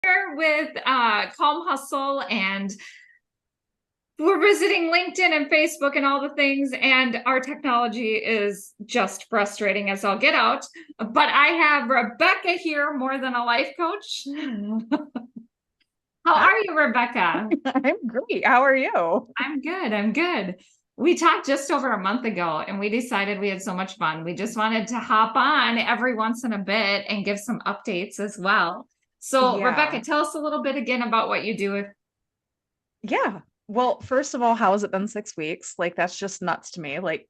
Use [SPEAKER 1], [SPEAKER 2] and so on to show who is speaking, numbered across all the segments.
[SPEAKER 1] here with Calm Hustle, and we're visiting LinkedIn and Facebook and all the things, and our technology is just frustrating as all get out. But I have Rebecca here, more than a life coach. How are you, Rebecca?
[SPEAKER 2] I'm great. How are you?
[SPEAKER 1] I'm good. I'm good. We talked just over a month ago and we decided we had so much fun. We just wanted to hop on every once in a bit and give some updates as well. So, Rebecca,
[SPEAKER 2] Yeah.
[SPEAKER 1] tell us a little bit again about what you do with.
[SPEAKER 2] Yeah. Well, first of all, how has it been 6 weeks? Like, that's just nuts to me. Like,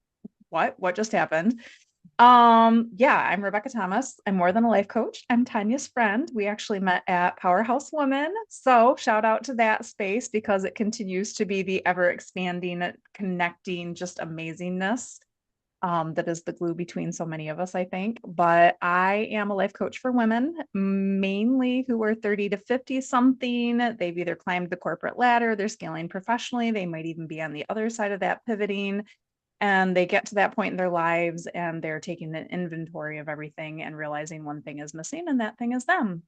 [SPEAKER 2] what? What just happened? Yeah, I'm Rebecca Thomas. I'm more than a life coach. I'm Tanya's friend. We actually met at Powerhouse Women. So shout out to that space because it continues to be the ever expanding, connecting, just amazingness. That is the glue between so many of us, I think. But I am a life coach for women, mainly who are 30 to 50 something. They've either climbed the corporate ladder, they're scaling professionally, they might even be on the other side of that pivoting. And they get to that point in their lives and they're taking an inventory of everything and realizing one thing is missing, and that thing is them.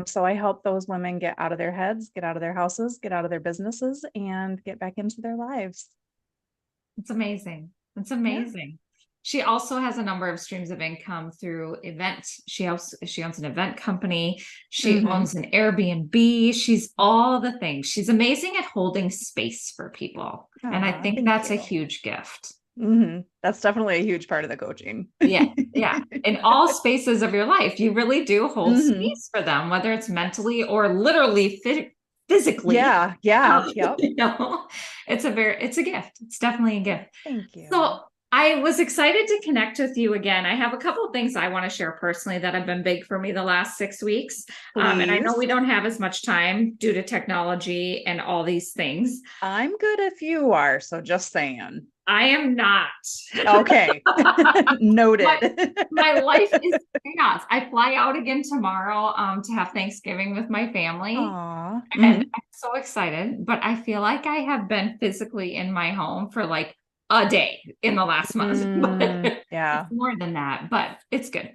[SPEAKER 2] So I help those women get out of their heads, get out of their houses, get out of their businesses, and get back into their lives.
[SPEAKER 1] It's amazing. It's
[SPEAKER 2] Yeah.
[SPEAKER 1] amazing. She also has a number of streams of income through events. She owns an event company. She
[SPEAKER 2] Hmm.
[SPEAKER 1] owns an Airbnb. She's all the things. She's amazing at holding space for people. And I think
[SPEAKER 2] Thank
[SPEAKER 1] that's a
[SPEAKER 2] you.
[SPEAKER 1] huge gift.
[SPEAKER 2] That's definitely a huge part of the coaching.
[SPEAKER 1] Yeah, yeah. In all spaces of your life, you really do hold
[SPEAKER 2] Hmm.
[SPEAKER 1] space for them, whether it's mentally or literally physically.
[SPEAKER 2] Yeah, yeah, yep.
[SPEAKER 1] You know, it's a gift. It's definitely a gift.
[SPEAKER 2] Thank
[SPEAKER 1] So
[SPEAKER 2] you.
[SPEAKER 1] I was excited to connect with you again. I have a couple of things I want to share personally that have been big for me the last 6 weeks. And I know
[SPEAKER 2] Please.
[SPEAKER 1] we don't have as much time due to technology and all these things.
[SPEAKER 2] I'm good if you are, so just saying.
[SPEAKER 1] I am not.
[SPEAKER 2] Okay.
[SPEAKER 1] my
[SPEAKER 2] Noted.
[SPEAKER 1] my life is chaos. I fly out again tomorrow to have Thanksgiving with my family.
[SPEAKER 2] Aw.
[SPEAKER 1] And
[SPEAKER 2] Hmm.
[SPEAKER 1] I'm so excited, but I feel like I have been physically in my home for like a day in the last month. It's
[SPEAKER 2] Yeah.
[SPEAKER 1] more than that, but it's good.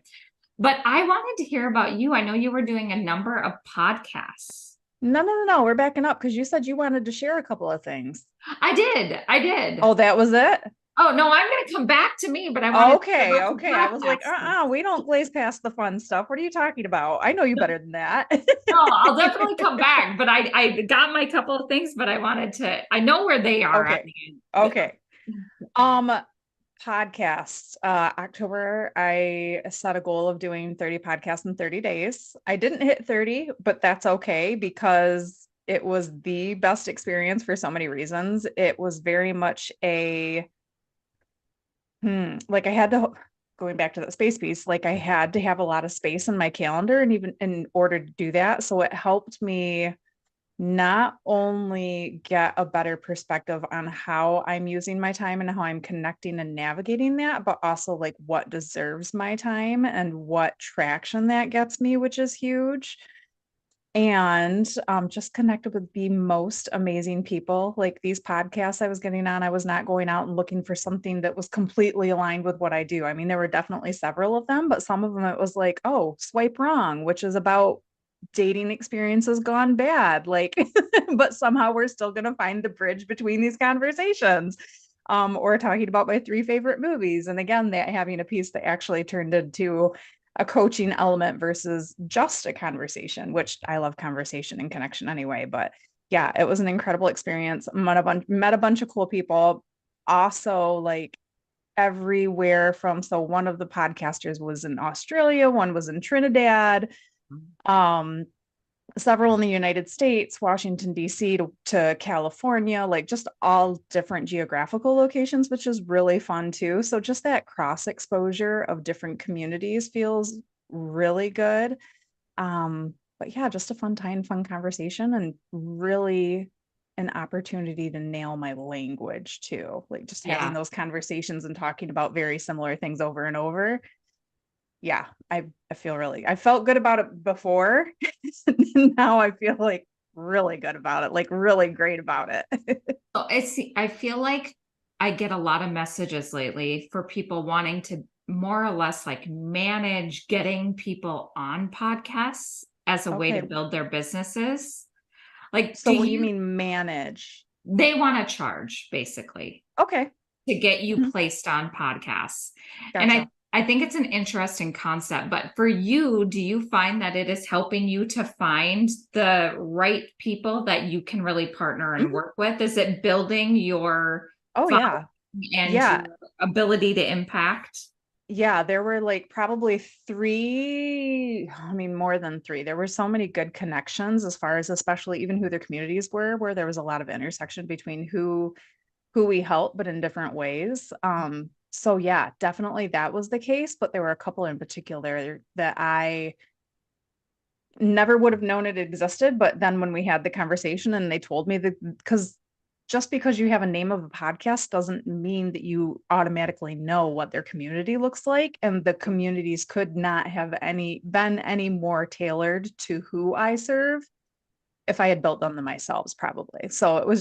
[SPEAKER 1] But I wanted to hear about you. I know you were doing a number of podcasts.
[SPEAKER 2] No, no, no, no. We're backing up because you said you wanted to share a couple of things.
[SPEAKER 1] I did. I did.
[SPEAKER 2] Oh, that was it?
[SPEAKER 1] Oh, no, I'm going to come back to me, but I wanted to hear
[SPEAKER 2] Okay,
[SPEAKER 1] about some
[SPEAKER 2] okay. I was like,
[SPEAKER 1] podcasts.
[SPEAKER 2] we don't glaze past the fun stuff. What are you talking about? I know you better than that.
[SPEAKER 1] No, I'll definitely come back, but I got my couple of things, but I wanted to, I know where they are. I
[SPEAKER 2] Okay.
[SPEAKER 1] mean,
[SPEAKER 2] Okay. Um, Podcasts. October, I set a goal of doing 30 podcasts in 30 days. I didn't hit 30, but that's okay because it was the best experience for so many reasons. It was very much like I had to, going back to that space piece, like I had to have a lot of space in my calendar and even in order to do that. So it helped me not only get a better perspective on how I'm using my time and how I'm connecting and navigating that, but also like what deserves my time and what traction that gets me, which is huge. And just connected with the most amazing people. Like these podcasts I was getting on, I was not going out and looking for something that was completely aligned with what I do. I mean, there were definitely several of them, but some of them it was like, oh, swipe wrong, which is about dating experiences gone bad. Like, but somehow we're still going to find the bridge between these conversations. Or talking about my three favorite movies. And again, that having a piece that actually turned into a coaching element versus just a conversation, which I love conversation and connection anyway. But yeah, it was an incredible experience. Met a bunch of cool people. Also, like everywhere from, so one of the podcasters was in Australia, one was in Trinidad, um, several in the United States, Washington, D.C. to California, like just all different geographical locations, which is really fun too. So just that cross exposure of different communities feels really good. But yeah, just a fun time, fun conversation, and really an opportunity to nail my language too. Like just having
[SPEAKER 1] yeah.
[SPEAKER 2] those conversations and talking about very similar things over and over. Yeah, I feel really, I felt good about it before. Now I feel like really good about it, like really great about it.
[SPEAKER 1] So I feel like I get a lot of messages lately for people wanting to more or less like manage getting people on podcasts as a way to
[SPEAKER 2] Okay.
[SPEAKER 1] build their businesses. Like,
[SPEAKER 2] So what do you mean manage?
[SPEAKER 1] they want to charge basically
[SPEAKER 2] Okay.
[SPEAKER 1] to get you
[SPEAKER 2] Mhm.
[SPEAKER 1] placed on podcasts. And
[SPEAKER 2] Gotcha.
[SPEAKER 1] I think it's an interesting concept, but for you, do you find that it is helping you to find the right people that you can really partner and
[SPEAKER 2] Mhm.
[SPEAKER 1] work with? Is it building your
[SPEAKER 2] Oh yeah.
[SPEAKER 1] following and
[SPEAKER 2] Yeah.
[SPEAKER 1] your ability to impact?
[SPEAKER 2] Yeah, there were like probably three, I mean, more than three. There were so many good connections as far as especially even who their communities were, where there was a lot of intersection between who we help, but in different ways. So yeah, definitely that was the case, but there were a couple in particular that I never would have known it existed. But then when we had the conversation and they told me that, because just because you have a name of a podcast doesn't mean that you automatically know what their community looks like. And the communities could not have been any more tailored to who I serve if I had built them myself, probably. So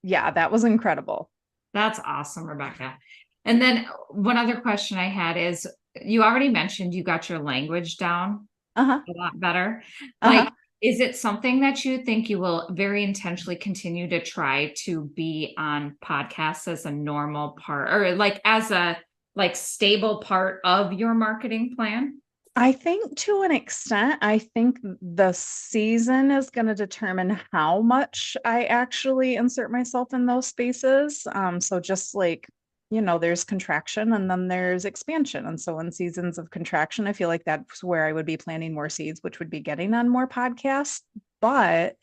[SPEAKER 2] yeah, that was incredible.
[SPEAKER 1] That's awesome, Rebecca. And then one other question I had is, you already mentioned you got your language down
[SPEAKER 2] Uh-huh.
[SPEAKER 1] a lot better. Like,
[SPEAKER 2] Uh-huh.
[SPEAKER 1] is it something that you think you will very intentionally continue to try to be on podcasts as a normal part, or like as a like stable part of your marketing plan?
[SPEAKER 2] I think to an extent, I think the season is going to determine how much I actually insert myself in those spaces. So just like, there's contraction and then there's expansion. And so in seasons of contraction, I feel like that's where I would be planting more seeds, which would be getting on more podcasts. But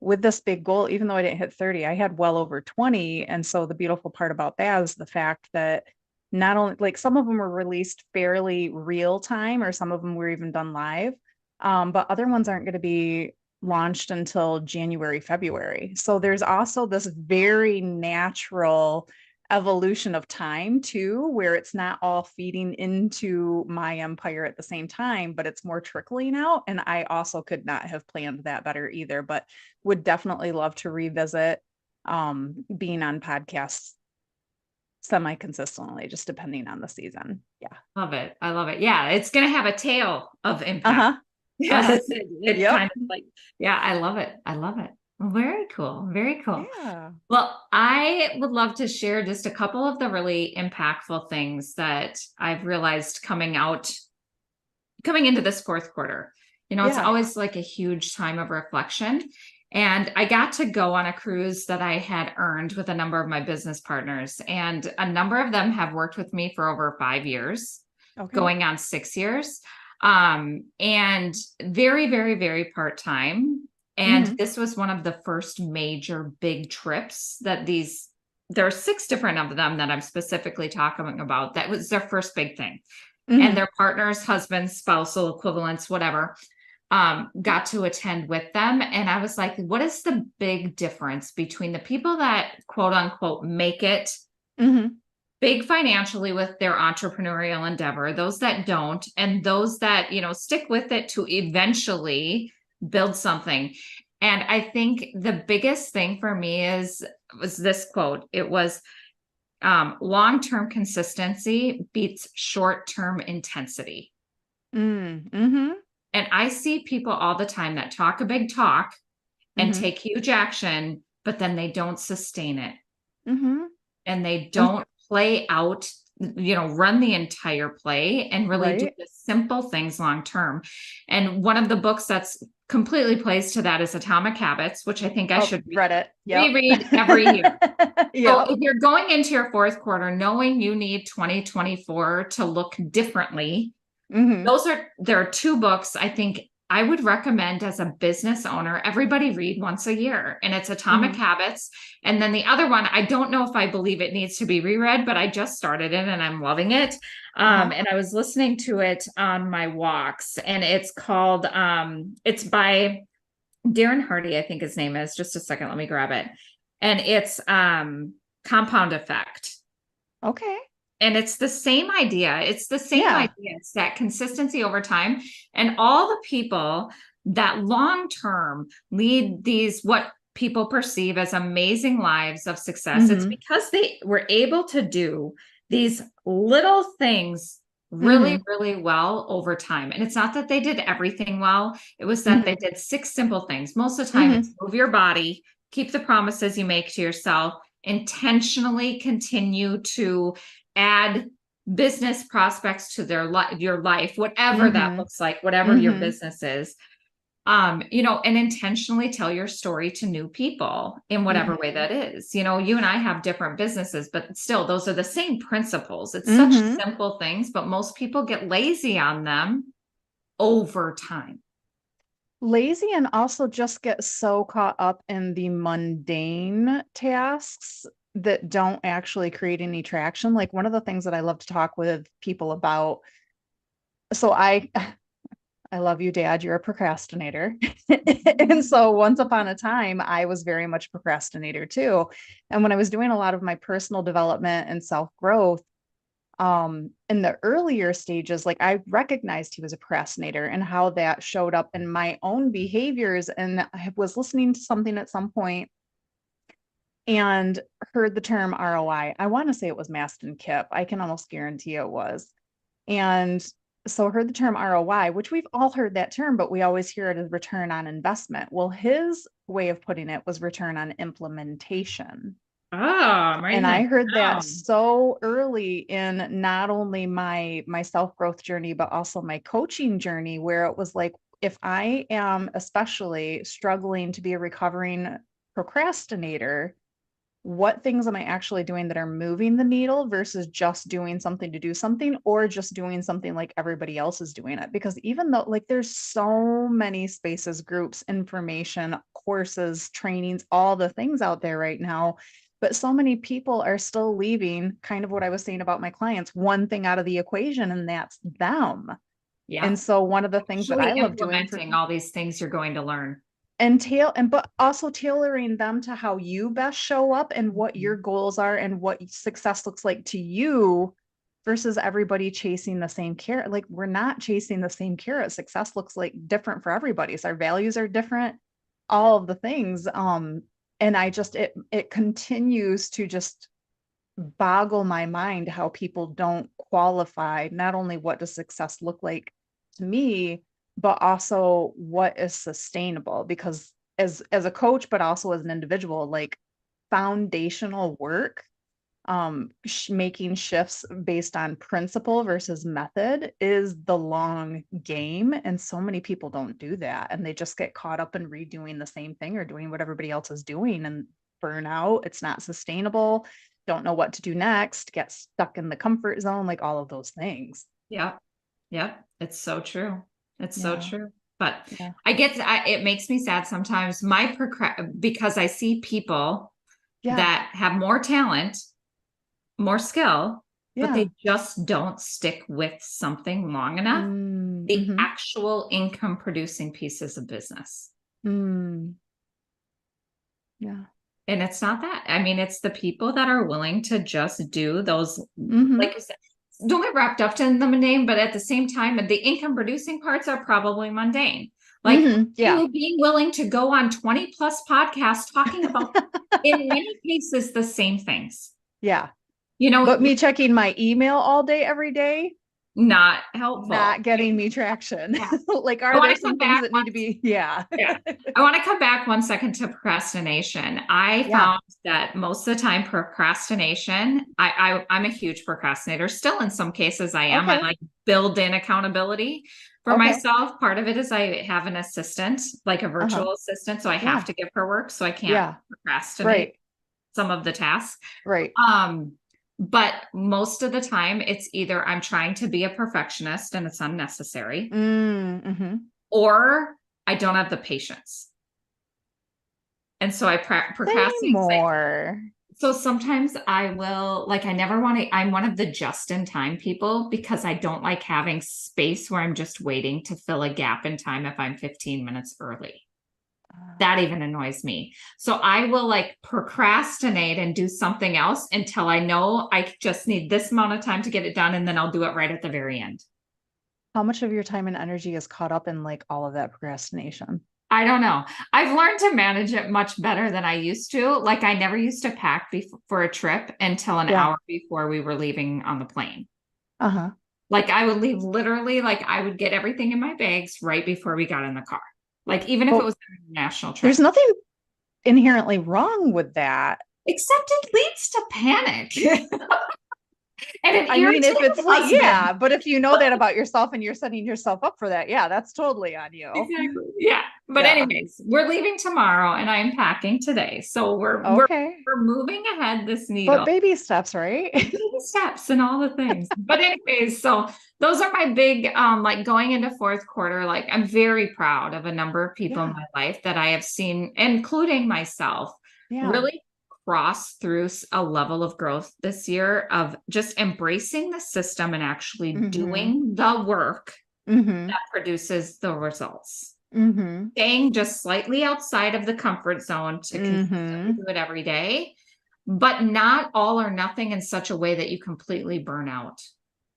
[SPEAKER 2] with this big goal, even though I didn't hit 30, I had well over 20. And so the beautiful part about that is the fact that not only like some of them were released fairly real time, or some of them were even done live. But other ones aren't going to be launched until January, February. So there's also this very natural evolution of time too, where it's not all feeding into my empire at the same time, but it's more trickling out. And I also could not have planned that better either, but would definitely love to revisit being on podcasts semi-consistently, just depending on the season. Yeah.
[SPEAKER 1] Love it. I love it. Yeah, it's going to have a tail of impact.
[SPEAKER 2] Uh-huh.
[SPEAKER 1] Yeah,
[SPEAKER 2] Uh-huh.
[SPEAKER 1] it
[SPEAKER 2] Yep.
[SPEAKER 1] kind of like, yeah, I love it. I love it. Well, very cool. Very cool.
[SPEAKER 2] Yeah.
[SPEAKER 1] Well, I would love to share just a couple of the really impactful things that I've realized coming into this fourth quarter. It's
[SPEAKER 2] Yeah.
[SPEAKER 1] always like a huge time of reflection. And I got to go on a cruise that I had earned with a number of my business partners. And a number of them have worked with me for over 5 years,
[SPEAKER 2] Okay.
[SPEAKER 1] going on 6 years. And very, very, very part-time. And
[SPEAKER 2] Mm-hmm.
[SPEAKER 1] this was one of the first major big trips that there are 6 different of them that I'm specifically talking about. That was their first big thing. And
[SPEAKER 2] Mm-hmm.
[SPEAKER 1] their partners, husbands, spousal equivalents, whatever, got to attend with them. And I was like, what is the big difference between the people that quote unquote make it
[SPEAKER 2] Mm-hmm.
[SPEAKER 1] big financially with their entrepreneurial endeavor, those that don't, and those that, stick with it to eventually build something? And I think the biggest thing for me was this quote. It was, long-term consistency beats short-term intensity.
[SPEAKER 2] Mm-hmm.
[SPEAKER 1] And I see people all the time that talk a big talk and
[SPEAKER 2] Mm-hmm.
[SPEAKER 1] take huge action, but then they don't sustain it,
[SPEAKER 2] Mm-hmm.
[SPEAKER 1] and they
[SPEAKER 2] And
[SPEAKER 1] don't play out, run the entire play and really do
[SPEAKER 2] right.
[SPEAKER 1] the simple things long term. And one of the books that's completely plays to that is Atomic Habits, which I think I
[SPEAKER 2] Oh,
[SPEAKER 1] should
[SPEAKER 2] read it. Yep.
[SPEAKER 1] reread every year. So
[SPEAKER 2] Yep.
[SPEAKER 1] if you're going into your fourth quarter knowing you need 2024 to look differently,
[SPEAKER 2] Mm-hmm.
[SPEAKER 1] there are 2 books I think I would recommend as a business owner, everybody read once a year, and it's Atomic
[SPEAKER 2] Mm-hmm.
[SPEAKER 1] Habits. And then the other one, I don't know if I believe it needs to be reread, but I just started it and I'm loving it.
[SPEAKER 2] Uh-huh.
[SPEAKER 1] And I was listening to it on my walks, and it's called, it's by Darren Hardy, I think his name is. Just a second, let me grab it. And it's Compound Effect.
[SPEAKER 2] Okay.
[SPEAKER 1] And it's the same idea. It's the same
[SPEAKER 2] Yeah.
[SPEAKER 1] idea. It's that consistency over time. And all the people that long term lead these, what people perceive as amazing lives of success, it's
[SPEAKER 2] Mm-hmm.
[SPEAKER 1] because they were able to do these little things really, really well over time. And it's not that they did everything well. It was that they did 6 simple things. Most of the time it's move your body, keep the promises you make to yourself, intentionally continue to add business prospects to your life, whatever that looks like, whatever your business is. And intentionally tell your story to new people in whatever way that is. You and I have different businesses, but still, those are the same principles. It's such simple things, but most people get lazy on them over time.
[SPEAKER 2] Lazy, and also just get so caught up in the mundane tasks that don't actually create any traction. Like, one of the things that I love to talk with people about, so I love you, Dad. You're a procrastinator. And so once upon a time, I was very much a procrastinator too. And when I was doing a lot of my personal development and self-growth, in the earlier stages, like, I recognized he was a procrastinator and how that showed up in my own behaviors. And I was listening to something at some point and heard the term ROI. I want to say it was Maston Kipp. I can almost guarantee it was. And so heard the term ROI, which we've all heard that term, but we always hear it as return on investment. Well, his way of putting it was return on implementation.
[SPEAKER 1] Oh, right.
[SPEAKER 2] And I heard that so early in not only my self-growth journey, but also my coaching journey, where it was like, if I am especially struggling to be a recovering procrastinator, what things am I actually doing that are moving the needle versus just doing something to do something, or just doing something like everybody else is doing it? Because even though, like, there's so many spaces, groups, information, courses, trainings, all the things out there right now, but so many people are still leaving, kind of what I was saying about my clients, one thing out of the equation, and that's them.
[SPEAKER 1] Yeah.
[SPEAKER 2] And so one of the things that I love doing
[SPEAKER 1] implementing all these things you're going to learn.
[SPEAKER 2] But also tailoring them to how you best show up and what your goals are and what success looks like to you, versus everybody chasing the same carrot. Like, we're not chasing the same carrot. Success looks like different for everybody. So our values are different, all of the things. And it continues to just boggle my mind how people don't qualify not only what does success look like to me, but also what is sustainable. Because as a coach, but also as an individual, like, foundational work, making shifts based on principle versus method is the long game. And so many people don't do that, and they just get caught up in redoing the same thing or doing what everybody else is doing, and burn out. It's not sustainable, don't know what to do next, get stuck in the comfort zone, like all of those things.
[SPEAKER 1] Yeah. It's so true. It's so
[SPEAKER 2] Yeah.
[SPEAKER 1] true. But
[SPEAKER 2] Yeah.
[SPEAKER 1] it makes me sad sometimes. Because I see people that have more talent, more skill, but they just don't stick with something long enough. The actual income producing pieces of business.
[SPEAKER 2] Yeah.
[SPEAKER 1] And it's not that. I mean, it's the people that are willing to just do those, like you said, don't get wrapped up in the mundane, but at the same time, the income producing parts are probably mundane. Like, you being willing to go on 20 plus podcasts talking about, in many cases, the same things.
[SPEAKER 2] Yeah. But me checking my email all day, every day,
[SPEAKER 1] not helpful,
[SPEAKER 2] not getting me traction. Like, are there some things that need to be? Yeah.
[SPEAKER 1] I want to come back 1 second to procrastination. I found that most of the time procrastination, I'm a huge procrastinator. Still, in some cases I am. I like build in accountability for myself. Part of it is I have an assistant, like a virtual assistant. So I have to give her work, so I can't procrastinate some of the tasks.
[SPEAKER 2] Right.
[SPEAKER 1] But most of the time it's either I'm trying to be a perfectionist and it's unnecessary, or I don't have the patience. And so I procrastinate
[SPEAKER 2] more.
[SPEAKER 1] So sometimes I will, like, I'm one of the just in time people, because I don't like having space where I'm just waiting to fill a gap in time if I'm 15 minutes early. That even annoys me. So I will, like, procrastinate and do something else until I know I just need this amount of time to get it done. And then I'll do it right at the very end.
[SPEAKER 2] How much of your time and energy is caught up in, like, all of that procrastination?
[SPEAKER 1] I don't know. I've learned to manage it much better than I used to. Like, I never used to pack for a trip until an hour before we were leaving on the plane. Like I would leave literally, like I would get everything in my bags right before we got in the car. Like even if it
[SPEAKER 2] But
[SPEAKER 1] was an international trip.
[SPEAKER 2] there's nothing inherently wrong with that.
[SPEAKER 1] Except it leads to panic. And an
[SPEAKER 2] I mean, if
[SPEAKER 1] irritated
[SPEAKER 2] it's
[SPEAKER 1] husband.
[SPEAKER 2] yeah, but if you know that about yourself and you're setting yourself up for that, yeah, that's totally on you.
[SPEAKER 1] Exactly. Yeah. But
[SPEAKER 2] Yeah.
[SPEAKER 1] anyways, we're leaving tomorrow and I'm packing today. So
[SPEAKER 2] Okay.
[SPEAKER 1] we're moving ahead this
[SPEAKER 2] But
[SPEAKER 1] needle.
[SPEAKER 2] baby steps, right?
[SPEAKER 1] Baby steps and all the things. But anyways, so those are my big like going into fourth quarter. Like I'm very proud of a number of people in
[SPEAKER 2] Yeah.
[SPEAKER 1] my life that I have seen, including myself,
[SPEAKER 2] Yeah.
[SPEAKER 1] really cross through a level of growth this year of just embracing the system and actually
[SPEAKER 2] Mm-hmm.
[SPEAKER 1] doing the work
[SPEAKER 2] Mm-hmm.
[SPEAKER 1] that produces the results.
[SPEAKER 2] Mm-hmm.
[SPEAKER 1] Staying just slightly outside of the comfort zone to consistently
[SPEAKER 2] Mm-hmm.
[SPEAKER 1] do it every day, but not all or nothing in such a way that you completely burn out.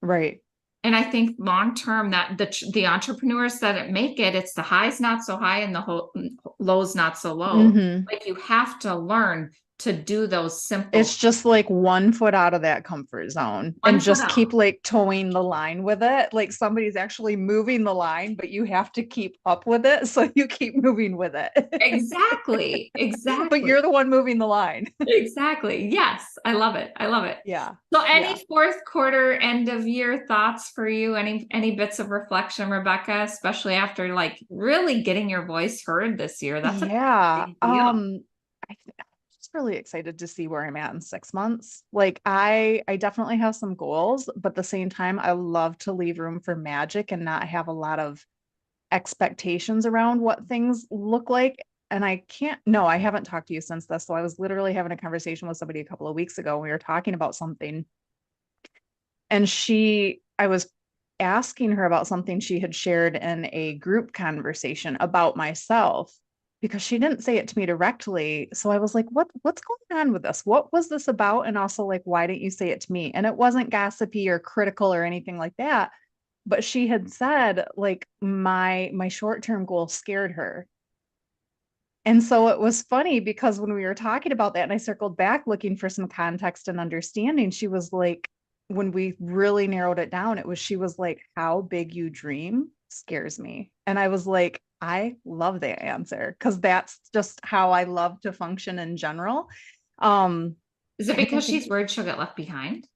[SPEAKER 2] Right.
[SPEAKER 1] And I think long term that the entrepreneurs that make it, it's the highs not so high and the lows not so low.
[SPEAKER 2] Mm-hmm.
[SPEAKER 1] Like you have to learn to do those
[SPEAKER 2] It's
[SPEAKER 1] simple
[SPEAKER 2] just like 1 foot out of that comfort zone
[SPEAKER 1] one
[SPEAKER 2] and
[SPEAKER 1] foot
[SPEAKER 2] just
[SPEAKER 1] out.
[SPEAKER 2] keep like towing the line with it. Like somebody's actually moving the line, but you have to keep up with it. So you keep moving with it.
[SPEAKER 1] Exactly.
[SPEAKER 2] But
[SPEAKER 1] Exactly.
[SPEAKER 2] you're the one moving the line.
[SPEAKER 1] Exactly. Yes. I love it. I love it.
[SPEAKER 2] Yeah.
[SPEAKER 1] So
[SPEAKER 2] Yeah.
[SPEAKER 1] any fourth quarter end of year thoughts for you? Any bits of reflection, Rebecca, especially after like really getting your voice heard this year? That's a
[SPEAKER 2] Yeah.
[SPEAKER 1] big deal.
[SPEAKER 2] I'm just really excited to see where I'm at in 6 months. Like I definitely have some goals, but at the same time, I love to leave room for magic and not have a lot of expectations around what things look like. And I can't, no, I haven't talked to you since this. So I was literally having a conversation with somebody a couple of weeks ago. And we were talking about something. And I was asking her about something she had shared in a group conversation about myself because she didn't say it to me directly. So I was like, what's going on with this? What was this about? And also like, why didn't you say it to me? And it wasn't gossipy or critical or anything like that. But she had said like my short-term goal scared her. And so it was funny because when we were talking about that and I circled back looking for some context and understanding, she was like, when we really narrowed it down, she was like, how big you dream scares me. And I was like, I love that answer because that's just how I love to function in general. Um,
[SPEAKER 1] Is it
[SPEAKER 2] and I
[SPEAKER 1] because
[SPEAKER 2] think
[SPEAKER 1] she's worried she'll get left behind?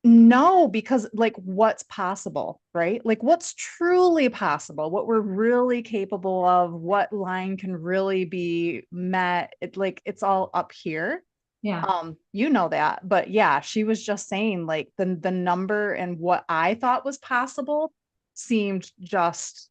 [SPEAKER 2] no, because like what's possible, right? Like what's truly possible, what we're really capable of, what line can really be met. It's all up here.
[SPEAKER 1] Yeah.
[SPEAKER 2] You know that. But yeah, she was just saying like the number and what I thought was possible seemed just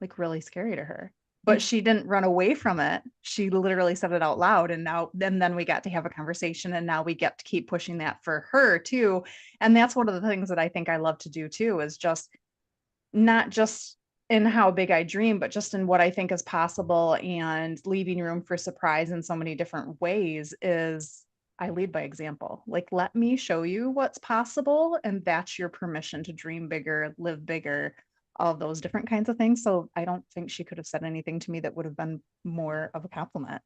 [SPEAKER 2] like really scary to her. But
[SPEAKER 1] It,
[SPEAKER 2] she didn't run away from it. She literally said it out loud. And then we got to have a conversation. And now we get to keep pushing that for her too. And that's one of the things that I think I love to do too, is just not just in how big I dream, but just in what I think is possible and leaving room for surprise in so many different ways is I lead by example. Like, let me show you what's possible. And that's your permission to dream bigger, live bigger, all those different kinds of things. So I don't think she could have said anything to me that would have been more of a compliment.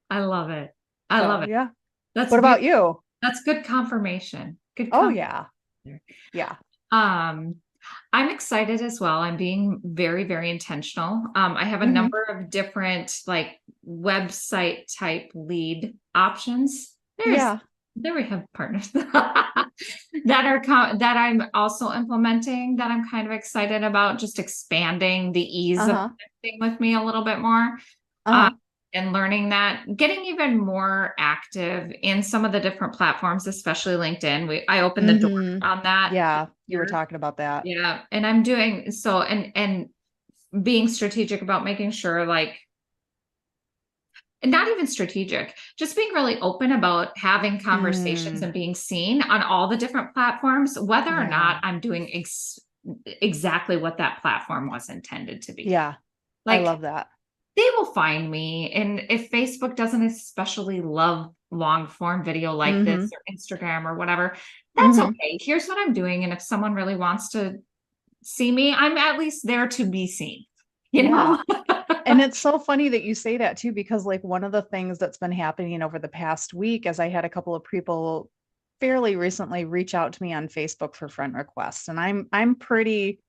[SPEAKER 1] I love it. I love
[SPEAKER 2] So
[SPEAKER 1] it.
[SPEAKER 2] yeah.
[SPEAKER 1] That's
[SPEAKER 2] What
[SPEAKER 1] very,
[SPEAKER 2] about you?
[SPEAKER 1] that's good confirmation. Good
[SPEAKER 2] Oh
[SPEAKER 1] confirmation.
[SPEAKER 2] yeah. Yeah.
[SPEAKER 1] Um, I'm excited as well. I'm being very, very intentional. I have a
[SPEAKER 2] Hmm.
[SPEAKER 1] number of different like website type lead options.
[SPEAKER 2] Yeah.
[SPEAKER 1] There we have partners that I'm also implementing that I'm kind of excited about, just expanding the ease of
[SPEAKER 2] Uh-huh.
[SPEAKER 1] connecting with me a little bit more. Uh,
[SPEAKER 2] Uh-huh.
[SPEAKER 1] and learning that, getting even more active in some of the different platforms, especially LinkedIn. I opened the door
[SPEAKER 2] Hmm.
[SPEAKER 1] on that
[SPEAKER 2] Yeah. You were
[SPEAKER 1] here.
[SPEAKER 2] talking about that.
[SPEAKER 1] Yeah, and I'm doing so and being strategic about making sure like and not even strategic, just being really open about having conversations
[SPEAKER 2] Mm,
[SPEAKER 1] and being seen on all the different platforms, whether or not
[SPEAKER 2] yeah.
[SPEAKER 1] I'm doing exactly what that platform was intended to be.
[SPEAKER 2] Yeah. I
[SPEAKER 1] Like
[SPEAKER 2] love that.
[SPEAKER 1] they will find me. And if Facebook doesn't especially love long form video like this
[SPEAKER 2] Hmm.
[SPEAKER 1] or Instagram or whatever, that's
[SPEAKER 2] Hmm.
[SPEAKER 1] okay. Here's what I'm doing. And if someone really wants to see me, I'm at least there to be seen, you
[SPEAKER 2] Yeah.
[SPEAKER 1] know?
[SPEAKER 2] And it's so funny that you say that too, because like one of the things that's been happening over the past week, as I had a couple of people fairly recently reach out to me on Facebook for friend requests. And I'm pretty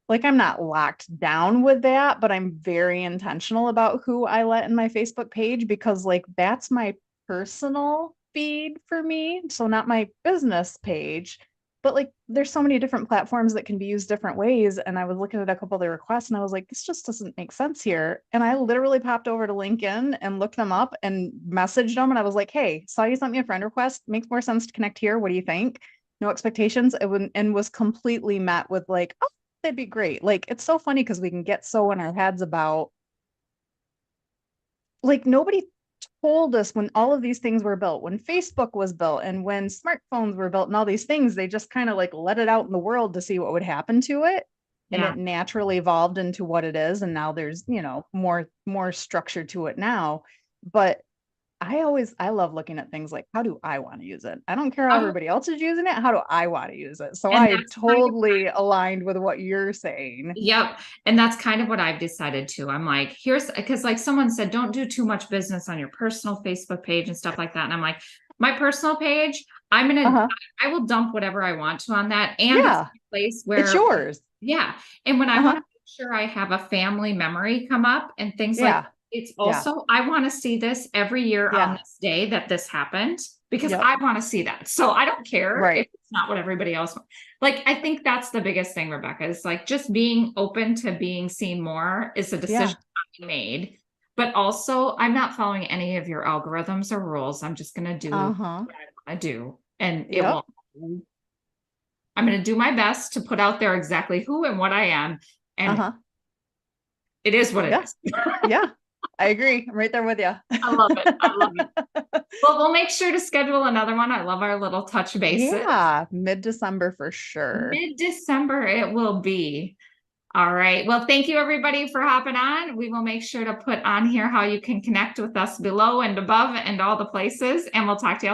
[SPEAKER 2] like I'm not locked down with that, but I'm very intentional about who I let in my Facebook page because like that's my personal feed for me. So not my business page. But like there's so many different platforms that can be used different ways. And I was looking at a couple of the requests and I was like, this just doesn't make sense here. And I literally popped over to LinkedIn and looked them up and messaged them. And I was like, hey, saw you sent me a friend request. Makes more sense to connect here. What do you think? No expectations. And was completely met with like, oh, that'd be great. Like it's so funny because we can get so in our heads about like nobody told us when all of these things were built, when Facebook was built and when smartphones were built and all these things, they just kind of like let it out in the world to see what would happen to it. And
[SPEAKER 1] Yeah.
[SPEAKER 2] it naturally evolved into what it is. And now there's, more structure to it now. But I love looking at things like how do I want to use it? I don't care how
[SPEAKER 1] Um,
[SPEAKER 2] everybody else is using it. How do I want to use it? So
[SPEAKER 1] and
[SPEAKER 2] I
[SPEAKER 1] that's kind of
[SPEAKER 2] totally aligned with what you're saying.
[SPEAKER 1] Yep. And that's kind of what I've decided too. I'm like, here's because like someone said, don't do too much business on your personal Facebook page and stuff like that. And I'm like, my personal page,
[SPEAKER 2] Uh-huh.
[SPEAKER 1] I will dump whatever I want to on that. And it's
[SPEAKER 2] Yeah,
[SPEAKER 1] a place
[SPEAKER 2] it's
[SPEAKER 1] where,
[SPEAKER 2] yours.
[SPEAKER 1] yeah. And when I want
[SPEAKER 2] Uh-huh.
[SPEAKER 1] to make sure I have a family memory come up and things like,
[SPEAKER 2] Yeah.
[SPEAKER 1] it's
[SPEAKER 2] Yeah.
[SPEAKER 1] also, I want to see this every year on
[SPEAKER 2] Yeah.
[SPEAKER 1] this day that this happened because
[SPEAKER 2] Yep.
[SPEAKER 1] I want to see that. So I don't care if
[SPEAKER 2] Right.
[SPEAKER 1] it's not what everybody else wants. Like, I think that's the biggest thing, Rebecca, is like just being open to being seen more is a
[SPEAKER 2] Yeah.
[SPEAKER 1] decision I made. But also, I'm not following any of your algorithms or rules. I'm just going to do
[SPEAKER 2] Uh-huh.
[SPEAKER 1] what I want to do. And it
[SPEAKER 2] Yep.
[SPEAKER 1] will, I'm going to do my best to put out there exactly who and what I am. And
[SPEAKER 2] Uh-huh.
[SPEAKER 1] it is what it
[SPEAKER 2] Yeah.
[SPEAKER 1] is.
[SPEAKER 2] Yeah. I agree. I'm right there with you.
[SPEAKER 1] I love it. I love it. Well, we'll make sure to schedule another one. I love our little touch bases.
[SPEAKER 2] Yeah. Mid-December for sure.
[SPEAKER 1] Mid-December it will be. All right. Well, thank you everybody for hopping on. We will make sure to put on here how you can connect with us below and above and all the places, and we'll talk to you